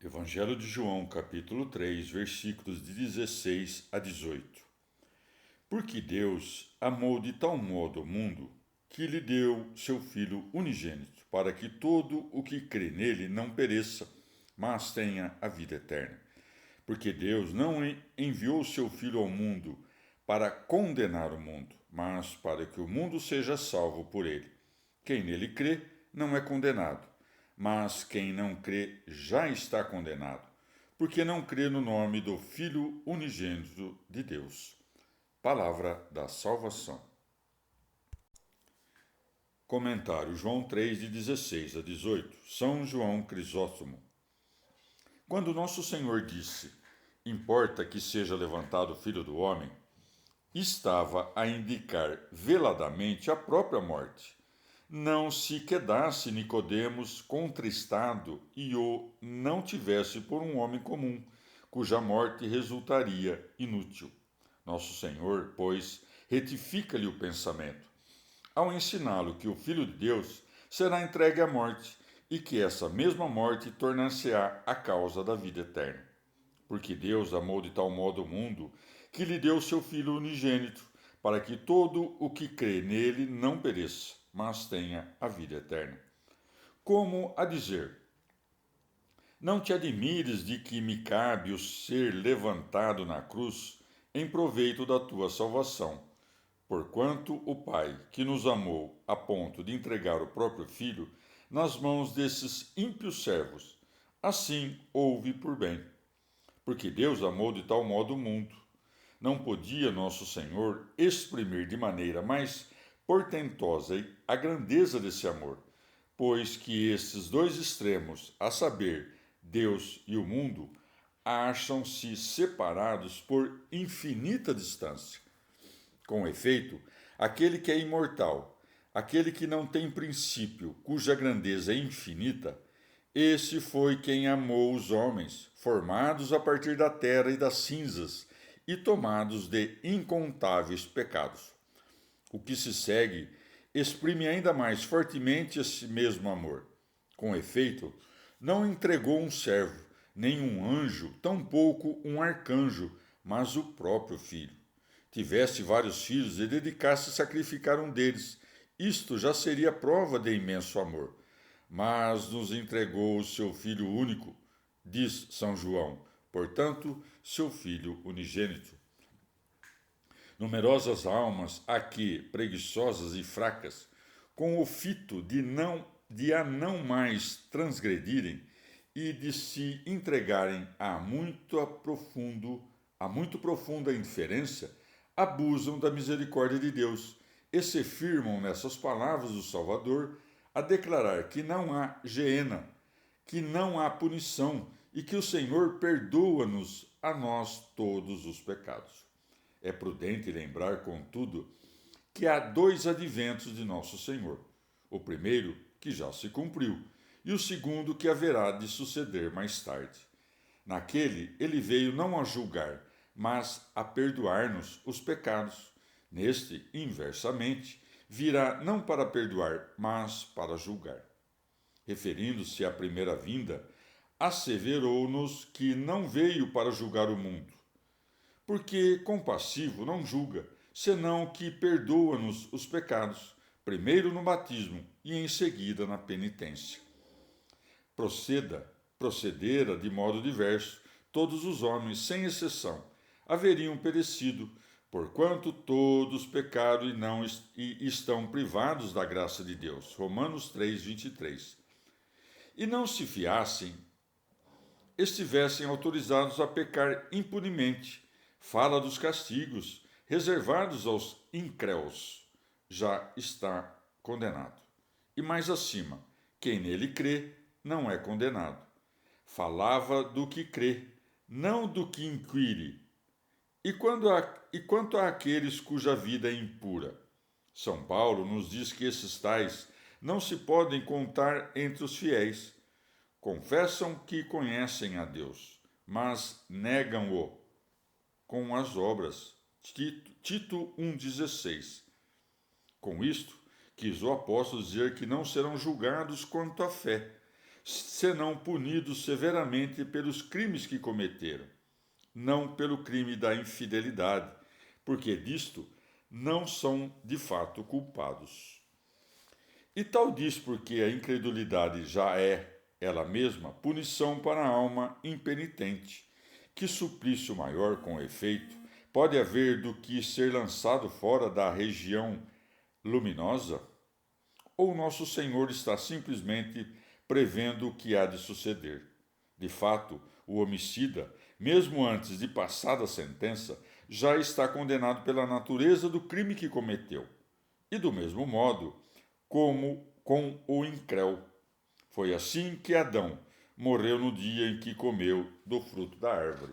Evangelho de João, capítulo 3, versículos de 16 a 18. Porque Deus amou de tal modo o mundo que lhe deu seu Filho unigênito, para que todo o que crê nele não pereça, mas tenha a vida eterna. Porque Deus não enviou seu Filho ao mundo para condenar o mundo, mas para que o mundo seja salvo por ele. Quem nele crê não é condenado, mas quem não crê já está condenado, porque não crê no nome do Filho unigênito de Deus. Palavra da salvação. Comentário João 3, de 16 a 18. São João Crisóstomo. Quando nosso Senhor disse: "Importa que seja levantado o Filho do Homem", estava a indicar veladamente a própria morte. Não se quedasse Nicodemos contristado e o não tivesse por um homem comum, cuja morte resultaria inútil. Nosso Senhor, pois, retifica-lhe o pensamento, ao ensiná-lo que o Filho de Deus será entregue à morte e que essa mesma morte tornar-se-á a causa da vida eterna. Porque Deus amou de tal modo o mundo que lhe deu seu Filho unigênito, para que todo o que crê nele não pereça, mas tenha a vida eterna. Como a dizer: não te admires de que me cabe o ser levantado na cruz em proveito da tua salvação, porquanto o Pai, que nos amou a ponto de entregar o próprio Filho nas mãos desses ímpios servos, assim houve por bem. Porque Deus amou de tal modo o mundo. Não podia nosso Senhor exprimir de maneira mais portentosa a grandeza desse amor, pois que estes dois extremos, a saber, Deus e o mundo, acham-se separados por infinita distância. Com efeito, aquele que é imortal, aquele que não tem princípio, cuja grandeza é infinita, esse foi quem amou os homens, formados a partir da terra e das cinzas, e tomados de incontáveis pecados. O que se segue exprime ainda mais fortemente esse mesmo amor. Com efeito, não entregou um servo, nem um anjo, tampouco um arcanjo, mas o próprio Filho. Tivesse vários filhos e dedicasse a sacrificar um deles, isto já seria prova de imenso amor. Mas nos entregou o seu Filho único, diz São João, portanto, seu Filho unigênito. Numerosas almas, aqui preguiçosas e fracas, com o fito de a não mais transgredirem e de se entregarem a muito profunda indiferença, abusam da misericórdia de Deus e se firmam nessas palavras do Salvador a declarar que não há geena, que não há punição e que o Senhor perdoa-nos a nós todos os pecados. É prudente lembrar, contudo, que há dois adventos de nosso Senhor. O primeiro, que já se cumpriu, e o segundo, que haverá de suceder mais tarde. Naquele, ele veio não a julgar, mas a perdoar-nos os pecados. Neste, inversamente, virá não para perdoar, mas para julgar. Referindo-se à primeira vinda, asseverou-nos que não veio para julgar o mundo, porque compassivo não julga, senão que perdoa-nos os pecados, primeiro no batismo e em seguida na penitência. Procedera de modo diverso, todos os homens, sem exceção, haveriam perecido, porquanto todos pecaram e estão privados da graça de Deus. Romanos 3, 23. E não se fiassem, estivessem autorizados a pecar impunemente. Fala dos castigos reservados aos incréus. Já está condenado. E mais acima, quem nele crê não é condenado. Falava do que crê, não do que inquire. E quanto àqueles cuja vida é impura? São Paulo nos diz que esses tais não se podem contar entre os fiéis. Confessam que conhecem a Deus, mas negam-o com as obras. Tito 1,16. Com isto, quis o apóstolo dizer que não serão julgados quanto à fé, senão punidos severamente pelos crimes que cometeram, não pelo crime da infidelidade, porque disto não são de fato culpados. E tal diz porque a incredulidade já é, ela mesma, punição para a alma impenitente. Que suplício maior, com efeito, pode haver do que ser lançado fora da região luminosa? Ou nosso Senhor está simplesmente prevendo o que há de suceder? De fato, o homicida, mesmo antes de passada a sentença, já está condenado pela natureza do crime que cometeu. E do mesmo modo, como com o incréu. Foi assim que Adão morreu no dia em que comeu do fruto da árvore.